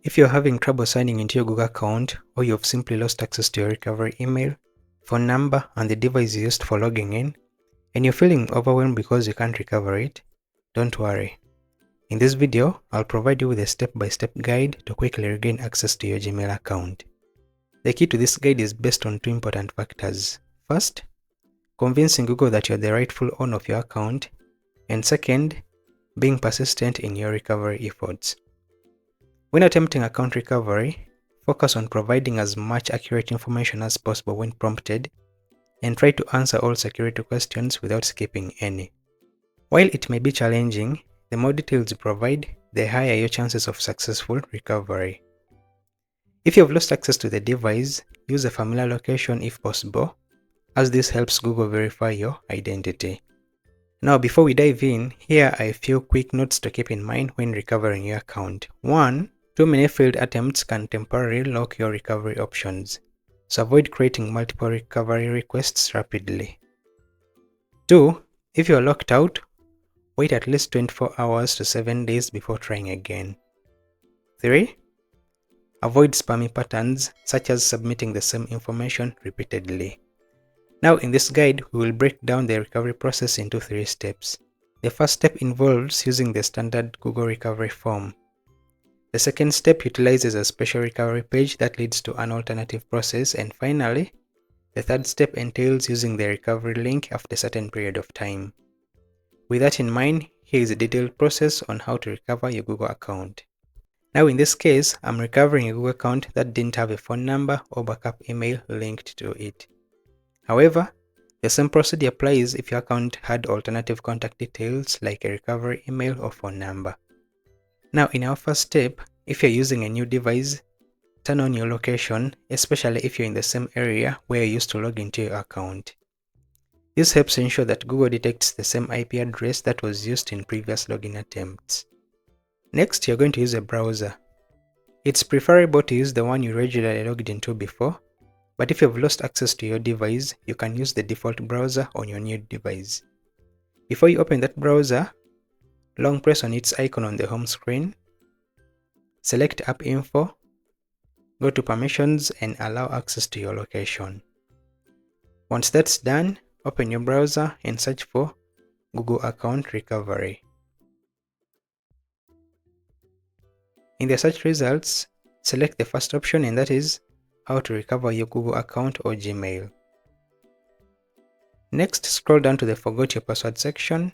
If you're having trouble signing into your Google account, or you've simply lost access to your recovery email, phone number, and the device you used for logging in, and you're feeling overwhelmed because you can't recover it, don't worry. In this video, I'll provide you with a step-by-step guide to quickly regain access to your Gmail account. The key to this guide is based on two important factors. First, convincing Google that you're the rightful owner of your account, and second, being persistent in your recovery efforts. When attempting account recovery, focus on providing as much accurate information as possible when prompted, and try to answer all security questions without skipping any. While it may be challenging, the more details you provide, the higher your chances of successful recovery. If you have lost access to the device, use a familiar location if possible, as this helps Google verify your identity. Now, before we dive in, here are a few quick notes to keep in mind when recovering your account. 1. Too many failed attempts can temporarily lock your recovery options, so avoid creating multiple recovery requests rapidly. 2. If you are locked out, wait at least 24 hours to 7 days before trying again. 3. Avoid spammy patterns such as submitting the same information repeatedly. Now in this guide, we will break down the recovery process into 3 steps. The first step involves using the standard Google recovery form. The second step utilizes a special recovery page that leads to an alternative process, and finally, the third step entails using the recovery link after a certain period of time. With that in mind, here is a detailed process on how to recover your Google account. Now in this case, I'm recovering a Google account that didn't have a phone number or backup email linked to it. However, the same procedure applies if your account had alternative contact details like a recovery email or phone number. Now in our first step, if you're using a new device, turn on your location, especially if you're in the same area where you used to log into your account. This helps ensure that Google detects the same IP address that was used in previous login attempts. Next, you're going to use a browser. It's preferable to use the one you regularly logged into before, but if you've lost access to your device, you can use the default browser on your new device. Before you open that browser, long press on its icon on the home screen, select App Info, go to Permissions and allow access to your location. Once that's done, open your browser and search for Google Account Recovery. In the search results, select the first option, and that is how to recover your Google account or Gmail. Next, scroll down to the Forgot Your Password section.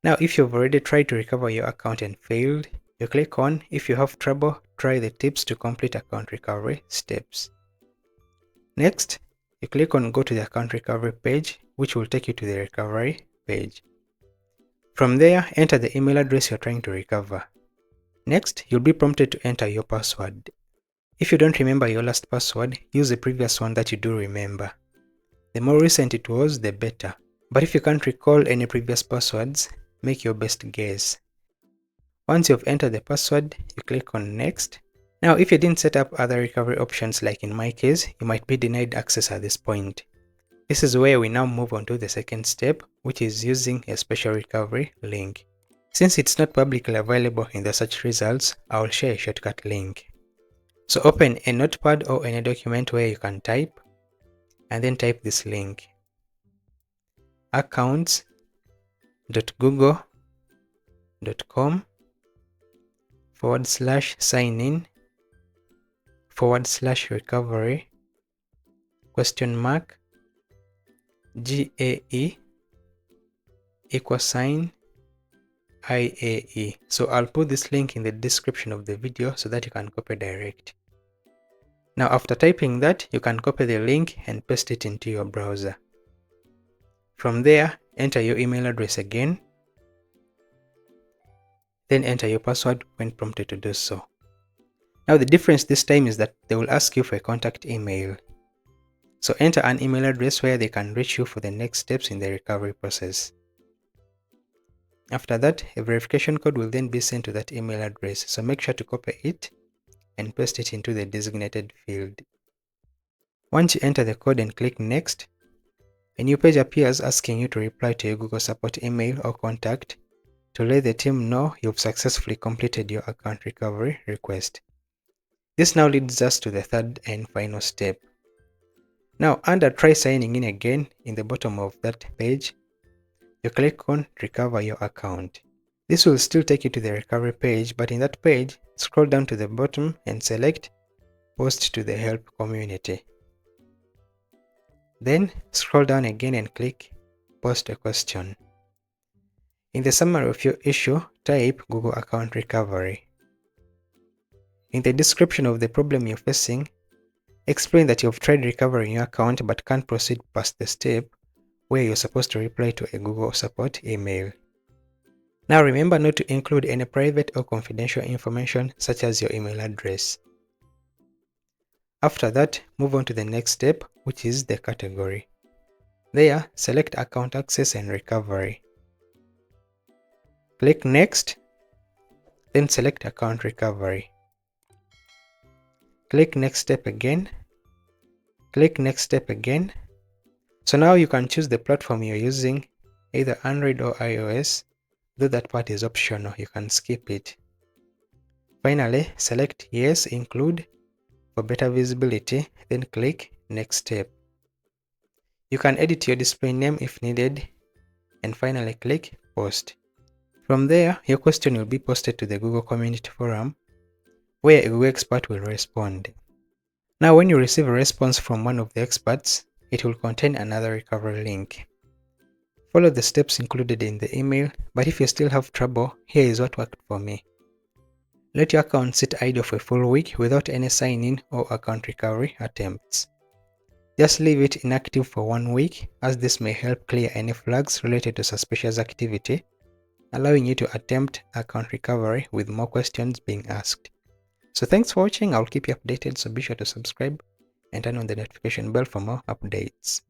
Now, if you've already tried to recover your account and failed, you click on If you have trouble, try the tips to complete account recovery steps. Next, you click on Go to the account recovery page, which will take you to the recovery page. From there, enter the email address you're trying to recover. Next, you'll be prompted to enter your password. If you don't remember your last password, use the previous one that you do remember. The more recent it was, the better. But if you can't recall any previous passwords, make your best guess. Once you've entered the password, you click on Next. Now, if you didn't set up other recovery options like in my case, you might be denied access at this point. This is where we now move on to the second step, which is using a special recovery link. Since it's not publicly available in the search results, I will share a shortcut link. So open a notepad or any document where you can type, and then type this link: accounts.google.com/sign in/GAE IAE. So I'll put this link in the description of the video so that you can copy direct. Now after typing that, you can copy the link and paste it into your browser. From there, enter your email address again, then enter your password when prompted to do so. Now the difference this time is that they will ask you for a contact email. So enter an email address where they can reach you for the next steps in the recovery process. After that, a verification code will then be sent to that email address, so make sure to copy it and paste it into the designated field. Once you enter the code and click Next, a new page appears asking you to reply to your Google support email or contact to let the team know you've successfully completed your account recovery request. This now leads us to the third and final step. Now, under try signing in again, in the bottom of that page, you click on recover your account. This will still take you to the recovery page, but in that page, scroll down to the bottom and select post to the help community. Then scroll down again and click post a question. In the summary of your issue, type Google account recovery. In the description of the problem you're facing, explain that you've tried recovering your account but can't proceed past the step where you're supposed to reply to a Google support email. Now remember not to include any private or confidential information such as your email address. After that, move on to the next step, which is the category. There, select account access and recovery. Click next, then select account recovery. Click next step again. Click next step again. So now you can choose the platform you're using, either Android or iOS, though that part is optional, you can skip it. Finally, select yes, include for better visibility, then click next step. You can edit your display name if needed, and finally click post. From there, your question will be posted to the Google Community Forum, where a Google expert will respond. Now when you receive a response from one of the experts, it will contain another recovery link. Follow the steps included in the email, but if you still have trouble, here is what worked for me. Let your account sit idle for a full week without any sign-in or account recovery attempts. Just leave it inactive for 1 week, as this may help clear any flags related to suspicious activity, allowing you to attempt account recovery with more questions being asked. So thanks for watching. I'll keep you updated, so be sure to subscribe and turn on the notification bell for more updates.